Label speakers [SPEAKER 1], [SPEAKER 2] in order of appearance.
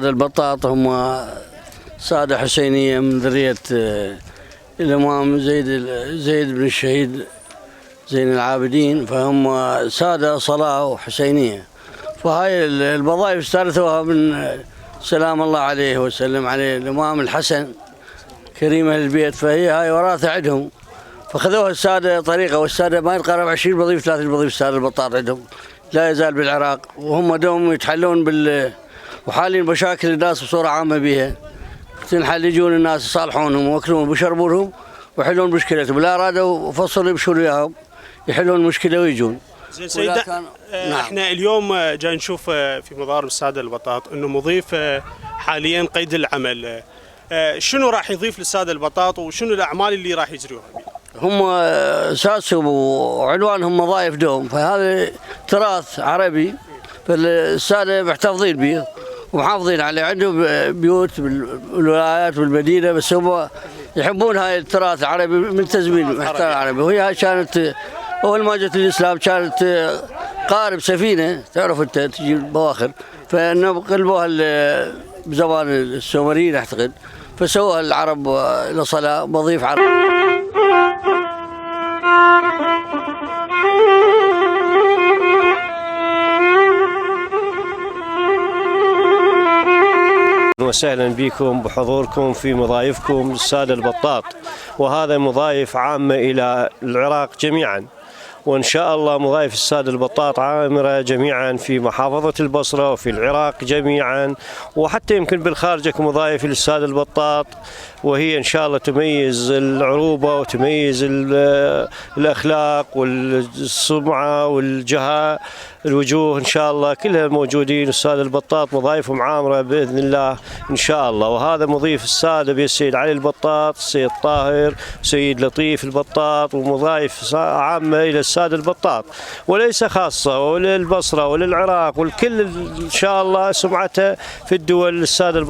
[SPEAKER 1] السادة البطاط هم سادة حسينية من ذرية الإمام زيد بن الشهيد زين العابدين، فهم سادة صلاة وحسينية. فهاي الوظائف استورثوها من سلام الله عليه وسلم عليه الإمام الحسن كريم أهل البيت، فهي هاي وراثة عندهم، فخذوها السادة طريقة. والسادة ما يتقارب 20 وظيفة 30 وظيفة السادة البطاط عندهم لا يزال بالعراق، وهم دوم يتحلون وحالين مشاكل الناس بصورة عامة بها، تنحل يجون الناس يصالحونهم وياكلون ويشربونهم ويحلون مشكلتهم، لا أرادوا فصلوا يمشون وياهم يحلون المشكلة ويجون.
[SPEAKER 2] زين سيد، احنا اليوم جاي نشوف في مضار السادة البطاط انه مضيف حاليا قيد العمل، شنو راح يضيف للسادة البطاط وشنو الأعمال اللي راح يجريوها؟
[SPEAKER 1] هم أساسهم وعنوانهم وظائف دوم، فهذا تراث عربي فالسادة محتفظين به ومحافظين عليه، عندهم بيوت بالولايات والمدينة، بس هم يحبون هاي التراث العربي ملتزمين بالمحتوى العربي. وهي هاي كانت أول ما جت الإسلام كانت قارب سفينة، تعرف أنت تجي البواخر، فإنه قلبوها بزمان السومريين أعتقد، فسووها العرب لصلاة مضيف عربي.
[SPEAKER 3] وسهلا بكم بحضوركم في مضايفكم السادة البطاط، وهذا مضايف عامة إلى العراق جميعا، وإن شاء الله مضايف السادة البطاط عامرة جميعا في محافظة البصرة وفي العراق جميعا، وحتى يمكن بالخارج مضايف للسادة البطاط، وهي إن شاء الله تميز العروبة وتميز الأخلاق والسمعة والجهة الوجوه، إن شاء الله كلها موجودين. السادة البطاط مضايفهم عامرة بإذن الله إن شاء الله. وهذا مضيف السادة بالسيد علي البطاط، السيد طاهر، سيد لطيف البطاط، ومضايف عامة إلى السادة البطاط، وليس خاصة وللبصرة وللعراق والكل إن شاء الله سمعته في الدول السادة البطاط.